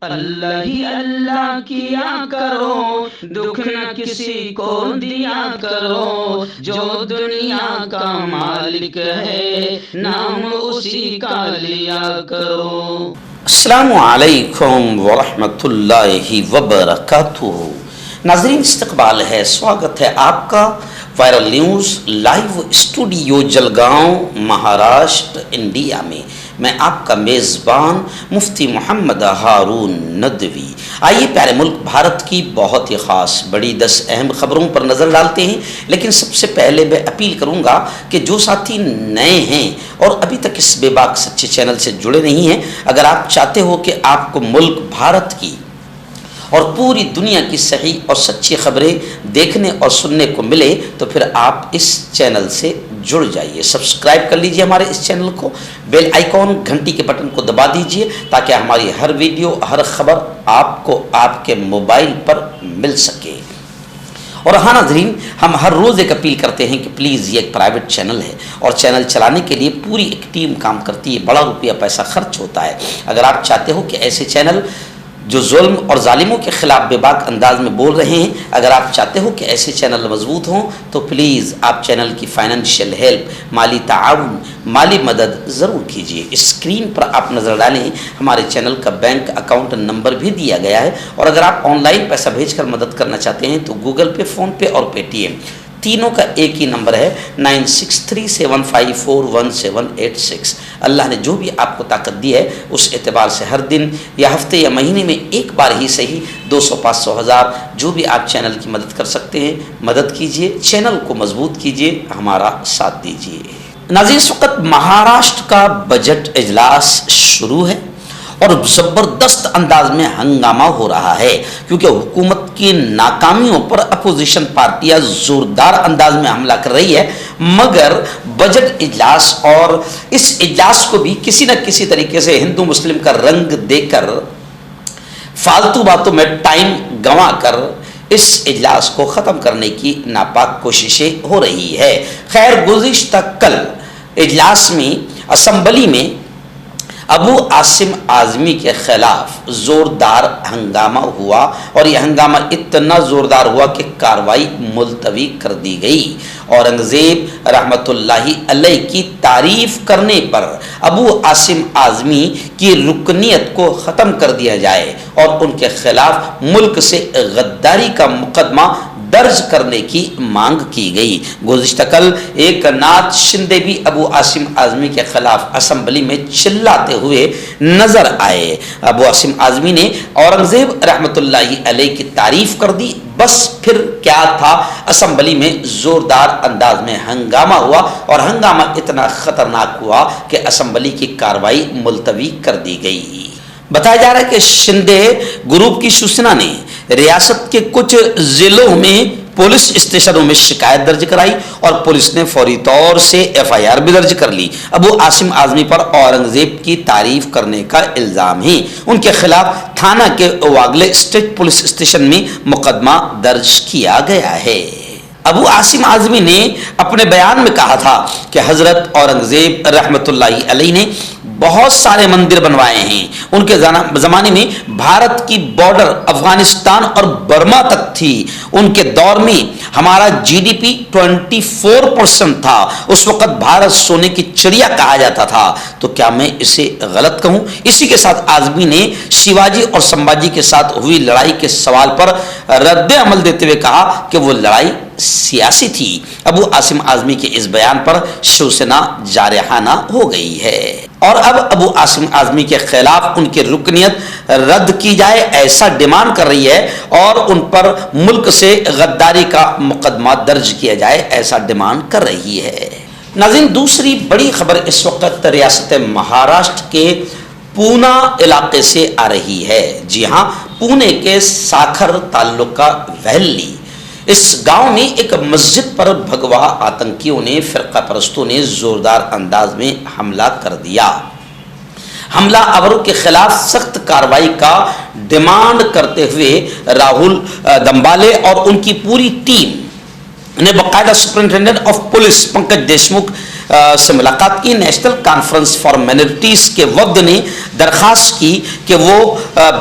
اللہ ہی اللہ کیا کرو، دکھ نہ کسی کو دیا کرو، جو دنیا کا مالک ہے نام اسی کا لیا کرو۔ السلام علیکم ورحمۃ اللہ وبرکاتہ۔ ناظرین، استقبال ہے، سواگت ہے آپ کا viral news live studio Jalgaon, Maharashtra, India میں۔ میں آپ کا میزبان مفتی محمد ہارون ندوی۔ آئیے پیارے ملک بھارت کی بہت ہی خاص بڑی 10 اہم خبروں پر نظر ڈالتے ہیں، لیکن سب سے پہلے میں اپیل کروں گا کہ جو ساتھی نئے ہیں اور ابھی تک اس بے باک سچے چینل سے جڑے نہیں ہیں، اگر آپ چاہتے ہو کہ آپ کو ملک بھارت کی اور پوری دنیا کی صحیح اور سچی خبریں دیکھنے اور سننے کو ملے تو پھر آپ اس چینل سے جڑ جائیے۔ سبسکرائب کر لیجئے ہمارے اس چینل کو، بیل آئیکن گھنٹی کے بٹن کو دبا دیجئے تاکہ ہماری ہر ویڈیو، ہر خبر آپ کو آپ کے موبائل پر مل سکے۔ اور ہاں ناظرین، ہم ہر روز ایک اپیل کرتے ہیں کہ پلیز یہ ایک پرائیویٹ چینل ہے اور چینل چلانے کے لیے پوری ایک ٹیم کام کرتی ہے، بڑا روپیہ پیسہ خرچ ہوتا ہے۔ اگر آپ چاہتے ہو کہ ایسے چینل جو ظلم اور ظالموں کے خلاف بے باک انداز میں بول رہے ہیں، اگر آپ چاہتے ہو کہ ایسے چینل مضبوط ہوں تو پلیز آپ چینل کی فائنینشیل ہیلپ، مالی تعاون، مالی مدد ضرور کیجیے۔ اسکرین پر آپ نظر ڈالیں، ہمارے چینل کا بینک اکاؤنٹ نمبر بھی دیا گیا ہے، اور اگر آپ آن لائن پیسہ بھیج کر مدد کرنا چاہتے ہیں تو گوگل پے، فون پے اور پے ٹی ایم تینوں کا ایک ہی نمبر ہے 9637541786۔ اللہ نے جو بھی آپ کو طاقت دی ہے اس اعتبار سے ہر دن یا ہفتے یا مہینے میں ایک بار ہی صحیح 200، 500، 1000 جو بھی آپ چینل کی مدد کر سکتے ہیں مدد کیجئے، چینل کو مضبوط کیجئے، ہمارا ساتھ دیجئے۔ ناظرین، اس وقت مہاراشٹر کا بجٹ اجلاس شروع ہے اور زبردست انداز میں ہنگامہ ہو رہا ہے، کیونکہ حکومت کی ناکامیوں پر اپوزیشن پارٹیاں زوردار انداز میں حملہ کر رہی ہے، مگر بجٹ اجلاس اور اس اجلاس کو بھی کسی نہ کسی طریقے سے ہندو مسلم کا رنگ دے کر، فالتو باتوں میں ٹائم گنوا کر اس اجلاس کو ختم کرنے کی ناپاک کوششیں ہو رہی ہے۔ خیر، گزشتہ کل اجلاس میں، اسمبلی میں ابو عاصم اعظمی کے خلاف زوردار ہنگامہ ہوا، اور یہ ہنگامہ اتنا زوردار ہوا کہ کارروائی ملتوی کر دی گئی۔ اورنگزیب رحمۃ اللہ علیہ کی تعریف کرنے پر ابو عاصم اعظمی کی رکنیت کو ختم کر دیا جائے اور ان کے خلاف ملک سے غداری کا مقدمہ درج کرنے کی مانگ کی گئی۔ گزشتہ کل ایک ناتھ شندے بھی ابو عاصم اعظمی کے خلاف اسمبلی میں چلاتے ہوئے نظر آئے۔ ابو عاصم اعظمی نے اورنگزیب رحمۃ اللہ علیہ کی تعریف کر دی، بس پھر کیا تھا، اسمبلی میں زوردار انداز میں ہنگامہ ہوا، اور ہنگامہ اتنا خطرناک ہوا کہ اسمبلی کی کارروائی ملتوی کر دی گئی۔ بتایا جا رہا ہے کہ شندے گروپ کی شیوسینا نے ریاست کے کچھ ضلعوں میں پولیس اسٹیشنوں میں شکایت درج کرائی اور پولیس نے فوری طور سے FIR بھی درج کر لی۔ ابو عاصم اعظمی پر اورنگزیب کی تعریف کرنے کا الزام ہے، ان کے خلاف تھانہ کے واگلے اسٹیٹ پولیس اسٹیشن میں مقدمہ درج کیا گیا ہے۔ ابو عاصم اعظمی نے اپنے بیان میں کہا تھا کہ حضرت اورنگزیب رحمۃ اللہ علیہ نے بہت سارے مندر بنوائے ہیں، ان کے زمانے میں بھارت کی بارڈر افغانستان اور برما تک تھی، ان کے دور میں ہمارا GDP 24% تھا، اس وقت بھارت سونے کی چڑیا کہا جاتا تھا، تو کیا میں اسے غلط کہوں؟ اسی کے ساتھ اعظمی نے شیواجی اور سمبھاجی کے ساتھ ہوئی لڑائی کے سوال پر رد عمل دیتے ہوئے کہا کہ وہ لڑائی سیاسی تھی۔ ابو عاصم اعظمی کے اس بیان پر شیوسینا جارحانہ ہو گئی ہے اور اب ابو عاصم اعظمی کے خلاف ان کی رکنیت رد کی جائے ایسا ڈیمانڈ کر رہی ہے، اور ان پر ملک سے غداری کا مقدمہ درج کیا جائے ایسا ڈیمانڈ کر رہی ہے۔ ناظرین، دوسری بڑی خبر اس وقت ریاست مہاراشٹر کے پونا علاقے سے آ رہی ہے۔ جی ہاں، پونے کے ساکھر تعلقہ ویلی، اس گاؤں میں ایک مسجد پر بھگوا آتنکیوں نے، فرقہ پرستوں نے زوردار انداز میں حملہ کر دیا۔ حملہ آوروں کے خلاف سخت کارروائی کا ڈیمانڈ کرتے ہوئے راہل دمبالے اور ان کی پوری ٹیم نے باقاعدہ superintendent of police Pankaj Deshmukh سے ملاقات کی. نیشنل کانفرنس فار مائنورٹیز کے وفد نے درخواست کی کہ وہ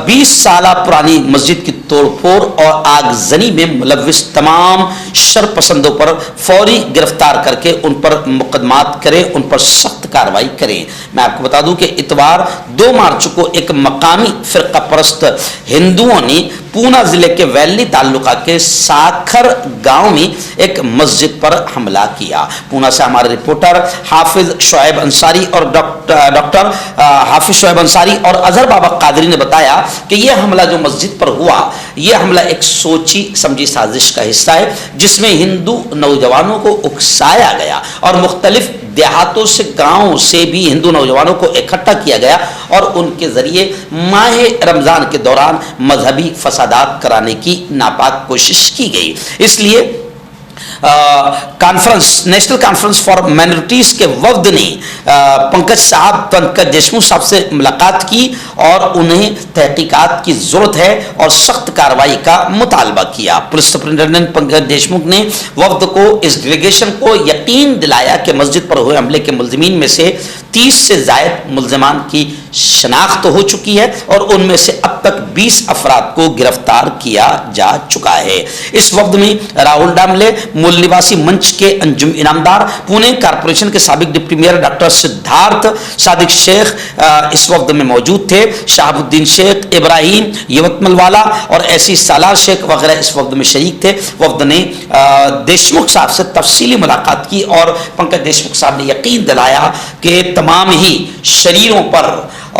20 سالہ پرانی مسجد کی توڑ پھوڑ اور آگزنی میں ملوث تمام شرپسندوں پر فوری گرفتار کر کے ان پر مقدمات کریں, ان پر سخت کارروائی کریں. میں آپ کو بتا دوں کہ اتوار 2 مارچ کو ایک مقامی فرقہ پرست ہندوؤں نے پونا ضلع کے ویلی تعلقہ کے ساکھر گاؤں میں ایک مسجد پر حملہ کیا. پونا سے ہمارے رپورٹر حافظ شعیب انصاری اور ڈاکٹر حافظ شعیب انصاری اور اظہر بابا قادری نے بتایا کہ یہ حملہ جو مسجد پر ہوا, یہ حملہ ایک سوچی سمجھی سازش کا حصہ ہے جس میں ہندو نوجوانوں کو اکسایا گیا اور مختلف دیہاتوں سے, گاؤں سے بھی ہندو نوجوانوں کو اکٹھا کیا گیا اور ان کے ذریعے ماہ رمضان کے دوران مذہبی فسادات کرانے کی ناپاک کوشش کی گئی. اس لیے نیشنل کانفرنس فار مائنورٹیز کے وفد نے پنکج دیشمکھ صاحب سے ملاقات کی اور انہیں تحقیقات کی ضرورت ہے اور سخت کارروائی کا مطالبہ کیا. پولیس سپرنٹینڈنٹ پنکج دیشمکھ نے وفد کو, اس ڈیلیگیشن کو یقین دلایا کہ مسجد پر ہوئے حملے کے ملزمین میں سے 30 سے زائد ملزمان کی شناخت ہو چکی ہے اور ان میں سے اب تک 20 افراد کو گرفتار کیا جا چکا ہے. اس وفد میں راہل ڈاملے, مول نواسی منچ کے انجم انعامدار, پونے کارپوریشن کے سابق ڈپٹی میئر ڈاکٹر سدھارتھ صادق شیخ اس وفد میں موجود تھے. شہاب الدین شیخ, ابراہیم یوتمل والا اور ایسی سالار شیخ وغیرہ اس وفد میں شریک تھے. وفد نے دیشمکھ صاحب سے تفصیلی ملاقات کی اور پنکج دیشمکھ صاحب نے یقین دلایا کہ تمام ہی شریروں پر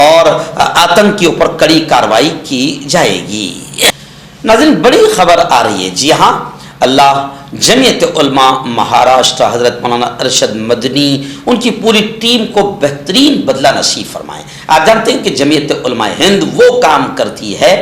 اور آتنکیوں پر کڑی کارروائی کی جائے گی. ناظرین, بڑی خبر آ رہی ہے. جی ہاں, اللہ جمعیت علماء مہاراشٹر حضرت مولانا ارشد مدنی ان کی پوری ٹیم کو بہترین بدلہ نصیب فرمائے. آپ جانتے ہیں کہ جمعیت علماء ہند وہ کام کرتی ہے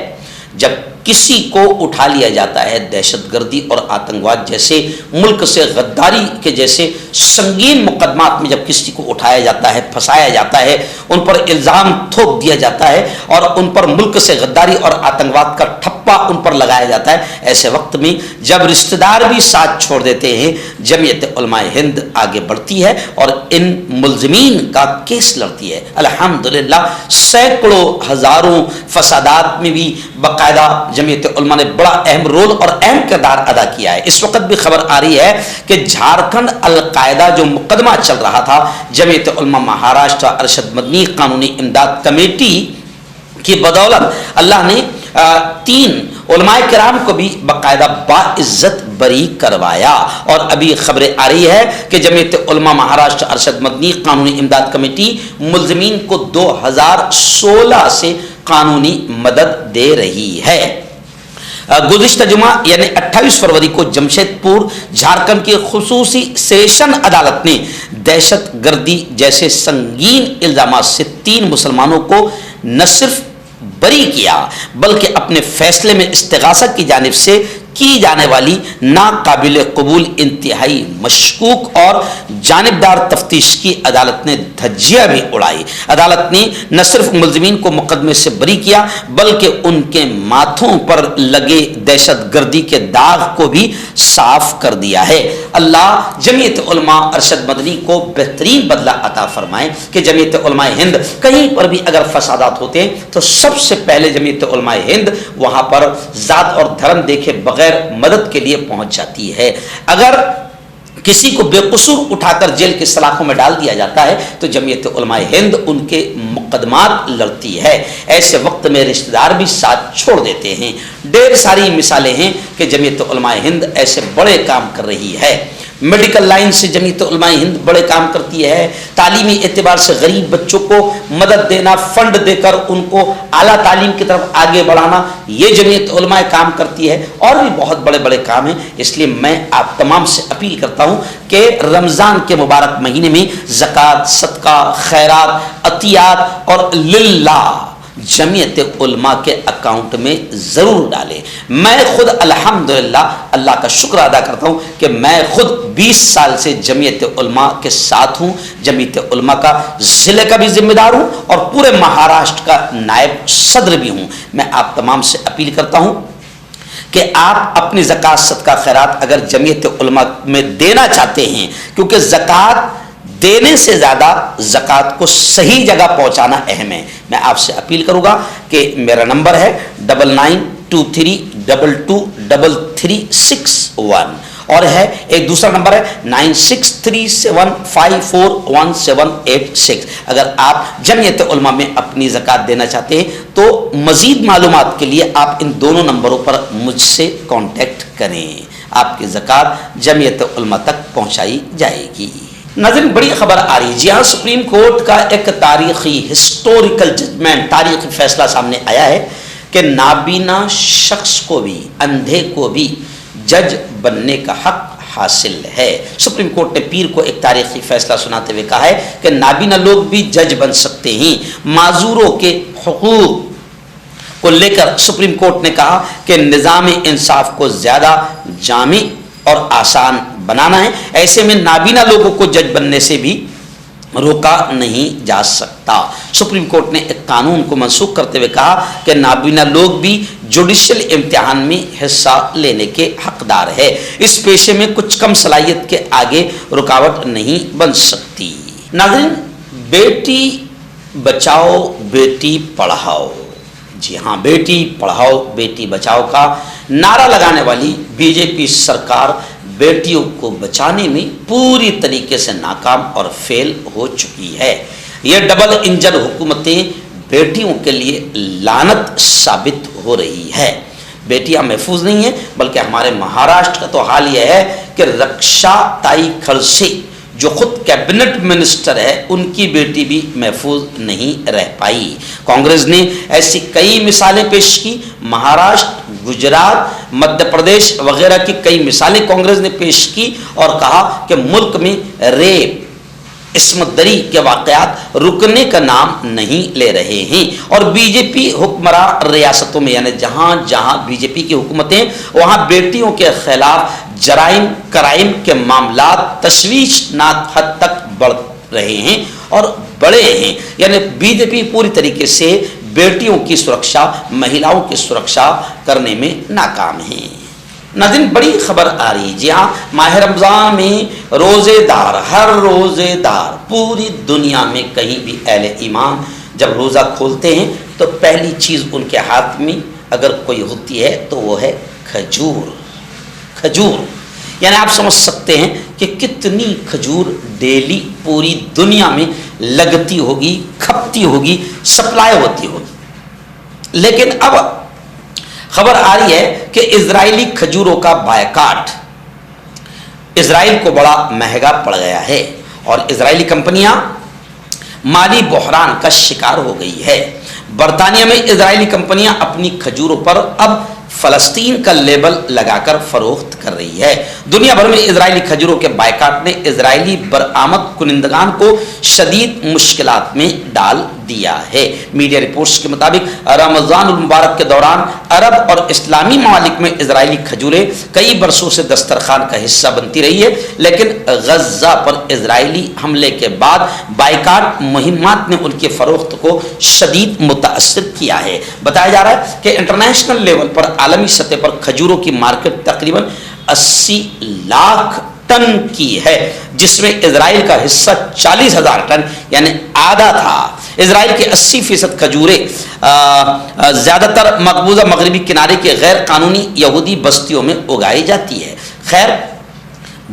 جب کسی کو اٹھا لیا جاتا ہے دہشت گردی اور آتنکواد جیسے, ملک سے غداری کے جیسے سنگین مقدمات میں جب کسی کو اٹھایا جاتا ہے, پھنسایا جاتا ہے, ان پر الزام تھوپ دیا جاتا ہے اور ان پر ملک سے غداری اور آتنکواد کا ٹھپا ان پر لگایا جاتا ہے. ایسے وقت میں جب رشتہ دار بھی ساتھ چھوڑ دیتے ہیں, جمعیت علماء ہند آگے بڑھتی ہے اور ان ملزمین کا کیس لڑتی ہے. الحمدللہ سینکڑوں ہزاروں فسادات میں بھی باقاعدہ جمعیت علماء نے بڑا اہم رول اور اہم کردار ادا کیا ہے. اس وقت بھی خبر آ رہی ہے کہ جھارکھنڈ القاعدہ جو مقدمہ چل رہا تھا جمعیت علماء مہاراشٹر ارشد مدنی قانونی امداد کمیٹی کی بدولت اللہ نے 3 علماء کرام کو بھی باقاعدہ باعزت بری کروایا. اور ابھی خبریں آ رہی ہے کہ جمعیت علماء مہاراشٹر ارشد مدنی قانونی امداد کمیٹی ملزمین کو 2016 سے قانونی مدد دے رہی ہے. گزشتہ جمعہ یعنی 28 فروری کو جمشید پور جھارکھنڈ کی خصوصی سیشن عدالت نے دہشت گردی جیسے سنگین الزامات سے 3 مسلمانوں کو نہ صرف بری کیا بلکہ اپنے فیصلے میں استغاثہ کی جانب سے کی جانے والی ناقابل قبول انتہائی مشکوک اور جانبدار تفتیش کی عدالت نے دھجیاں بھی اڑائی. عدالت نے نہ صرف ملزمین کو مقدمے سے بری کیا بلکہ ان کے ماتھوں پر لگے دہشت گردی کے داغ کو بھی صاف کر دیا ہے. اللہ جمعیت علماء ارشد مدنی کو بہترین بدلہ عطا فرمائے کہ جمعیت علماء ہند کہیں پر بھی اگر فسادات ہوتے ہیں تو سب سے پہلے جمعیت علماء ہند وہاں پر ذات اور دھرم دیکھے بغیر مدد کے لیے پہنچ جاتی ہے. اگر کسی کو بے قصور اٹھا کر جیل کی سلاخوں میں ڈال دیا جاتا ہے تو جمعیت علماء ہند ان کے مقدمات لڑتی ہے. ایسے وقت میں رشتہ دار بھی ساتھ چھوڑ دیتے ہیں. ڈھیر ساری مثالیں ہیں کہ جمعیت علماء ہند ایسے بڑے کام کر رہی ہے. میڈیکل لائن سے جمعیت علماء ہند بڑے کام کرتی ہے. تعلیمی اعتبار سے غریب بچوں کو مدد دینا, فنڈ دے کر ان کو اعلیٰ تعلیم کی طرف آگے بڑھانا, یہ جمعیت علماء کام کرتی ہے. اور بھی بہت بڑے بڑے کام ہیں. اس لیے میں آپ تمام سے اپیل کرتا ہوں کہ رمضان کے مبارک مہینے میں زکوٰۃ, صدقہ, خیرات, عطیات اور للہ جمعیت علماء کے اکاؤنٹ میں ضرور ڈالیں. میں خود الحمدللہ اللہ کا شکر ادا کرتا ہوں کہ میں خود 20 سال سے جمعیت علماء کے ساتھ ہوں. جمعیت علماء کا ضلع کا بھی ذمہ دار ہوں اور پورے مہاراشٹر کا نائب صدر بھی ہوں. میں آپ تمام سے اپیل کرتا ہوں کہ آپ اپنی زکوٰۃ, صدقہ, خیرات اگر جمعیت علماء میں دینا چاہتے ہیں, کیونکہ زکوٰۃ دینے سے زیادہ زکوٰۃ کو صحیح جگہ پہنچانا اہم ہے۔ میں آپ سے اپیل کروں گا کہ میرا نمبر ہے 9923223361 اور ہے ایک دوسرا نمبر ہے 9637541786۔ اگر آپ جمعیت علماء میں اپنی زکوٰۃ دینا چاہتے ہیں تو مزید معلومات کے لیے آپ ان دونوں نمبروں پر مجھ سے کانٹیکٹ کریں، آپ کی زکوٰۃ جمعیت علماء تک پہنچائی جائے گی۔ ناظرین، بڑی خبر آ رہی ہے، جی ہاں، سپریم کورٹ کا ایک تاریخی ہسٹوریکل ججمنٹ، تاریخی فیصلہ سامنے آیا ہے کہ نابینا شخص کو بھی، اندھے کو بھی جج بننے کا حق حاصل ہے۔ سپریم کورٹ نے پیر کو ایک تاریخی فیصلہ سناتے ہوئے کہا ہے کہ نابینا لوگ بھی جج بن سکتے ہیں۔ معذوروں کے حقوق کو لے کر سپریم کورٹ نے کہا کہ نظام انصاف کو زیادہ جامع اور آسان بنانا ہے، ایسے میں نابینا لوگوں کو جج بننے سے بھی روکا نہیں جا سکتا۔ سپریم کورٹ نے ایک قانون کو منسوخ کرتے ہوئے کہا کہ نابینا لوگ بھی جوڈیشل امتحان میں حصہ لینے کے حقدار ہے، اس پیشے میں کچھ کم صلاحیت کے آگے رکاوٹ نہیں بن سکتی۔ ناظرین، بیٹی بچاؤ بیٹی پڑھاؤ، جی ہاں، بیٹی پڑھاؤ بیٹی بچاؤ کا نعرہ لگانے والی بی جے پی سرکار بیٹیوں کو بچانے میں پوری طریقے سے ناکام اور فیل ہو چکی ہے۔ یہ ڈبل انجن حکومتیں بیٹیوں کے لیے لعنت ثابت ہو رہی ہے۔ بیٹیاں محفوظ نہیں ہیں، بلکہ ہمارے مہاراشٹر کا تو حال یہ ہے کہ رکشا تائی کھڑسے جو خود کیبنٹ منسٹر ہے، ان کی بیٹی بھی محفوظ نہیں رہ پائی۔ کانگریس نے ایسی کئی مثالیں پیش کی، مہاراشٹر، گجرات، مدھیہ پردیش وغیرہ کی کئی مثالیں کانگریس نے پیش کی اور کہا کہ ملک میں ریپ، عصمت دری کے واقعات رکنے کا نام نہیں لے رہے ہیں، اور بی جے پی حکمراں ریاستوں میں، یعنی جہاں جہاں بی جے پی کی حکومتیں، وہاں بیٹیوں کے خلاف جرائم کرائم کے معاملات تشویشناک حد تک بڑھ رہے ہیں اور بڑے ہیں، یعنی بی جے پی پوری طریقے سے بیٹیوں کی سرکشا، مہیلاؤں کی سرکشا کرنے میں ناکام ہیں۔ ناظرین، بڑی خبر آ رہی، جی ہاں، ماہ رمضان میں روزے دار، ہر روزے دار پوری دنیا میں کہیں بھی اہل ایمان جب روزہ کھولتے ہیں تو پہلی چیز ان کے ہاتھ میں اگر کوئی ہوتی ہے تو وہ ہے کھجور۔ کھجور یعنی آپ سمجھ سکتے ہیں کہ کتنی کھجور ڈیلی پوری دنیا میں لگتی ہوگی، کھپتی ہوگی، سپلائی ہوتی ہوگی۔ لیکن اب خبر آ رہی ہے کہ اسرائیلی کھجوروں کا بائیکاٹ اسرائیل کو بڑا مہنگا پڑ گیا ہے اور اسرائیلی کمپنیاں مالی بحران کا شکار ہو گئی ہے۔ برطانیہ میں اسرائیلی کمپنیاں اپنی کھجوروں پر اب فلسطین کا لیبل لگا کر فروخت کر رہی ہے۔ دنیا بھر میں اسرائیلی کھجوروں کے بائیکاٹ نے اسرائیلی برآمد کنندگان کو شدید مشکلات میں ڈال دیا ہے۔ میڈیا رپورٹس کے مطابق رمضان المبارک کے دوران عرب اور اسلامی ممالک میں اسرائیلی کھجوریں کئی برسوں سے دسترخوان کا حصہ بنتی رہی ہے، لیکن غزہ پر اسرائیلی حملے کے بعد بائیکاٹ مہمات نے ان کی فروخت کو شدید متاثر کیا ہے۔ بتایا جا رہا ہے کہ انٹرنیشنل لیول پر عالمی سطح پر کھجوروں کی مارکیٹ تقریباً 80 لاکھ ٹن کی ہے، جس میں اسرائیل کا حصہ 40,000 ٹن یعنی آدھا تھا۔ اسرائیل کے 80% کھجوریں زیادہ تر مقبوضہ مغربی کنارے کے غیر قانونی یہودی بستیوں میں اگائی جاتی ہے۔ خیر،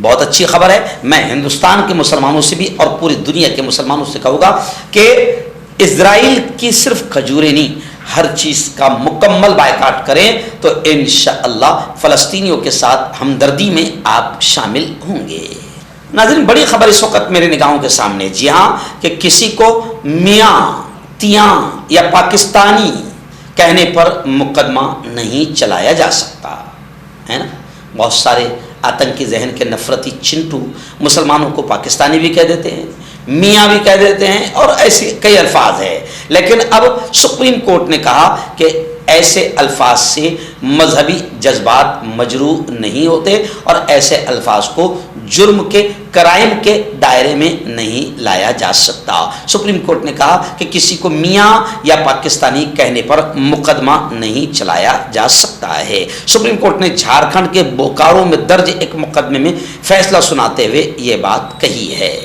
بہت اچھی خبر ہے۔ میں ہندوستان کے مسلمانوں سے بھی اور پوری دنیا کے مسلمانوں سے کہوں گا کہ اسرائیل کی صرف کھجوریں نہیں، ہر چیز کا مکمل بائیکاٹ کریں تو انشاءاللہ فلسطینیوں کے ساتھ ہمدردی میں آپ شامل ہوں گے۔ ناظرین، بڑی خبر اس وقت میرے نگاہوں کے سامنے، جی ہاں، کہ کسی کو میاں، تیاں یا پاکستانی کہنے پر مقدمہ نہیں چلایا جا سکتا ہے نا۔ بہت سارے آتنکی ذہن کے نفرتی چنٹو مسلمانوں کو پاکستانی بھی کہہ دیتے ہیں، میاں بھی کہہ دیتے ہیں اور ایسے کئی الفاظ ہیں، لیکن اب سپریم کورٹ نے کہا کہ ایسے الفاظ سے مذہبی جذبات مجروح نہیں ہوتے اور ایسے الفاظ کو جرم کے کرائم کے دائرے میں نہیں لایا جا سکتا۔ سپریم کورٹ نے کہا کہ کسی کو میاں یا پاکستانی کہنے پر مقدمہ نہیں چلایا جا سکتا ہے۔ سپریم کورٹ نے جھارکھنڈ کے بوکارو میں درج ایک مقدمے میں فیصلہ سناتے ہوئے یہ بات کہی ہے۔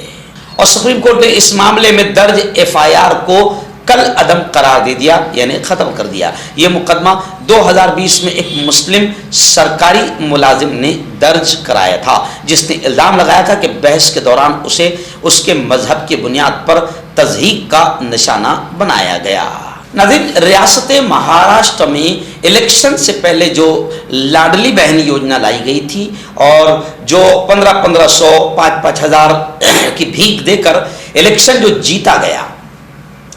اور سپریم کورٹ نے اس معاملے میں درج FIR کو کل عدم قرار دے دیا، یعنی ختم کر دیا۔ یہ مقدمہ 2020 میں ایک مسلم سرکاری ملازم نے درج کرایا تھا، جس نے الزام لگایا تھا کہ بحث کے دوران اسے اس کے مذہب کی بنیاد پر تضحیک کا نشانہ بنایا گیا۔ ناظرین، ریاست مہاراشٹر میں الیکشن سے پہلے جو لاڈلی بہن یوجنا لائی گئی تھی اور جو 1500 5,000 کی بھیک دے کر الیکشن جو جیتا گیا،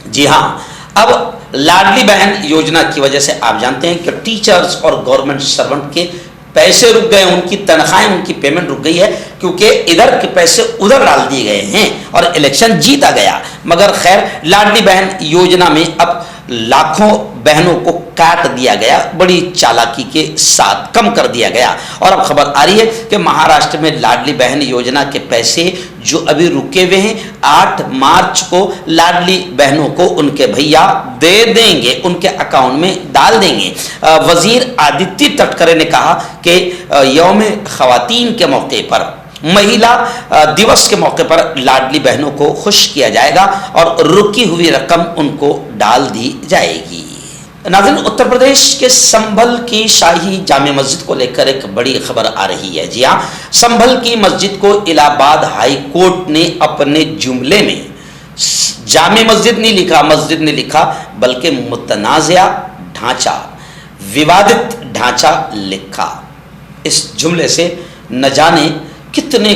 جی ہاں، اب لاڈلی بہن یوجنا کی وجہ سے آپ جانتے ہیں کہ ٹیچرز اور گورنمنٹ سرونٹ کے پیسے رک گئے، ان کی تنخواہیں، ان کی پیمنٹ رک گئی ہے، کیونکہ ادھر کے پیسے ادھر ڈال دیے گئے ہیں اور الیکشن جیتا گیا۔ مگر خیر، لاڈلی بہن یوجنا میں اب لاکھوں بہنوں کو کاٹ دیا گیا، بڑی چالاکی کے ساتھ کم کر دیا گیا۔ اور اب خبر آ رہی ہے کہ مہاراشٹر میں لاڈلی بہن یوجنا کے پیسے جو ابھی رکے ہوئے ہیں 8 مارچ کو لاڈلی بہنوں کو ان کے بھیا دے دیں گے، ان کے اکاؤنٹ میں ڈال دیں گے۔ وزیر آدتیہ تٹکرے نے کہا کہ یوم خواتین کے موقع پر، مہیلا دیوس کے موقع پر لاڈلی بہنوں کو خوش کیا جائے گا اور رکی ہوئی رقم ان کو ڈال دی جائے گی۔ ناظرین، اتر پردیش کے سنبھل کی شاہی جامع مسجد کو لے کر ایک بڑی خبر آ رہی ہے۔ جی ہاں، سنبھل کی مسجد کو الہ آباد ہائی کورٹ نے اپنے جملے میں جامع مسجد نہیں لکھا، مسجد نے لکھا، بلکہ متنازع ڈھانچہ، ووادت ڈھانچہ لکھا۔ اس جملے سے نہ جانے کتنے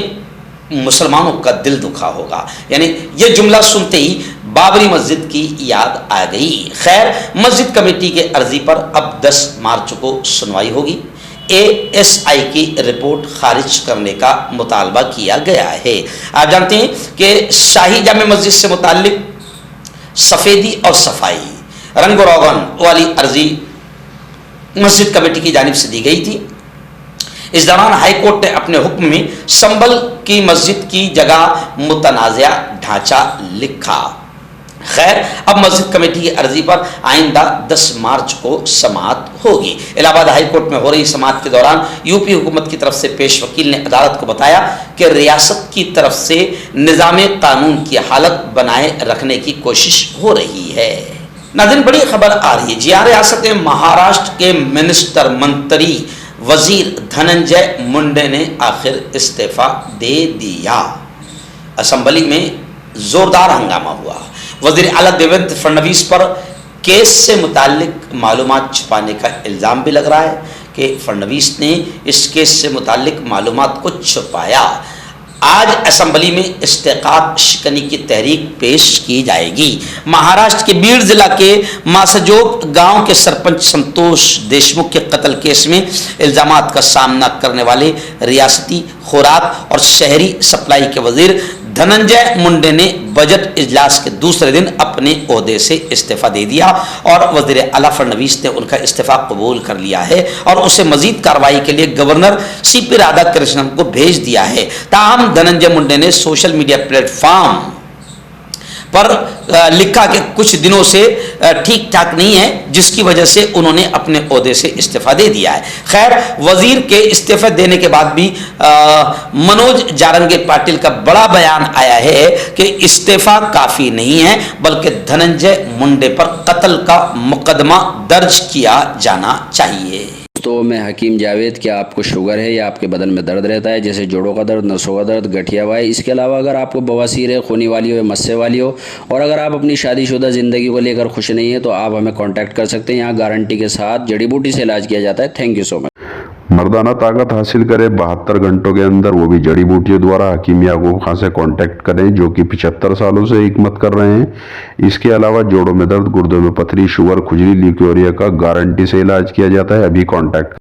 مسلمانوں کا دل دکھا ہوگا، یعنی یہ جملہ سنتے ہی بابری مسجد کی یاد آ گئی۔ خیر، مسجد کمیٹی کے عرضی پر اب 10 مارچ کو سنوائی ہوگی۔ ASI کی رپورٹ خارج کرنے کا مطالبہ کیا گیا ہے۔ آپ جانتے ہیں کہ شاہی جامع مسجد سے متعلق سفیدی اور صفائی، رنگ و روغن والی عرضی مسجد کمیٹی کی جانب سے دی گئی تھی۔ اس دوران ہائی کورٹ نے اپنے حکم میں سنبھل کی مسجد کی جگہ متنازع ڈھانچہ لکھا۔ خیر، اب مسجد کمیٹی کی عرضی پر آئندہ 10 مارچ کو سماعت ہوگی۔ الہ آباد ہائی کورٹ میں ہو رہی سماعت کے دوران UP حکومت کی طرف سے پیش وکیل نے عدالت کو بتایا کہ ریاست کی طرف سے نظام قانون کی حالت بنائے رکھنے کی کوشش ہو رہی ہے۔ ناظرین، بڑی خبر آ رہی ہے۔ جی ہاں، ریاست مہاراشٹر کے منسٹر منتری وزیر دھننجے منڈے نے آخر استعفیٰ دے دیا۔ اسمبلی میں زوردار ہنگامہ ہوا۔ وزیر اعلیٰ دیویندر فڈنویس پر کیس سے متعلق معلومات چھپانے کا الزام بھی لگ رہا ہے کہ فڈنویس نے اس کیس سے متعلق معلومات کو چھپایا۔ آج اسمبلی میں استحقاق شکنی کی تحریک پیش کی جائے گی۔ مہاراشٹر کے بیڑ ضلع کے ماسجوگ گاؤں کے سرپنچ سنتوش دیشمکھ کے قتل کیس میں الزامات کا سامنا کرنے والے ریاستی خوراک اور شہری سپلائی کے وزیر دھننجے منڈے نے بجٹ اجلاس کے دوسرے دن اپنے عہدے سے استعفیٰ دے دیا اور وزیر اعلیٰ فڈنویس نے ان کا استعفیٰ قبول کر لیا ہے اور اسے مزید کارروائی کے لیے گورنر CP رادھا کرشنن کو بھیج دیا ہے۔ تاہم دھننجے منڈے نے سوشل میڈیا پلیٹ فارم پر لکھا کہ کچھ دنوں سے ٹھیک ٹھاک نہیں ہے، جس کی وجہ سے انہوں نے اپنے عہدے سے استعفیٰ دے دیا ہے۔ خیر، وزیر کے استعفیٰ دینے کے بعد بھی منوج جارنگے پاٹل کا بڑا بیان آیا ہے کہ استعفیٰ کافی نہیں ہے، بلکہ دھننجے منڈے پر قتل کا مقدمہ درج کیا جانا چاہیے۔ تو میں حکیم جاوید، کیا آپ کو شوگر ہے یا آپ کے بدن میں درد رہتا ہے، جیسے جوڑوں کا درد، نسوں کا درد، گٹھیا ہوا ہے؟ اس کے علاوہ اگر آپ کو بواسیر ہے، خونی والی ہو، مسے والی ہو، اور اگر آپ اپنی شادی شدہ زندگی کو لے کر خوش نہیں ہیں تو آپ ہمیں کانٹیکٹ کر سکتے ہیں۔ یہاں گارنٹی کے ساتھ جڑی بوٹی سے علاج کیا جاتا ہے۔ تھینک یو سو مچ۔ مردانہ طاقت حاصل کرے 72 گھنٹوں کے اندر، وہ بھی جڑی بوٹیوں دوارا، حکیم یعقوب خان سے کانٹیکٹ کریں جو کہ 75 سالوں سے حکمت کر رہے ہیں۔ اس کے علاوہ جوڑوں میں درد، گردوں میں پتھری، شوگر، کھجلی، لیکوریا کا گارنٹی سے علاج کیا جاتا ہے۔ ابھی کانٹیکٹ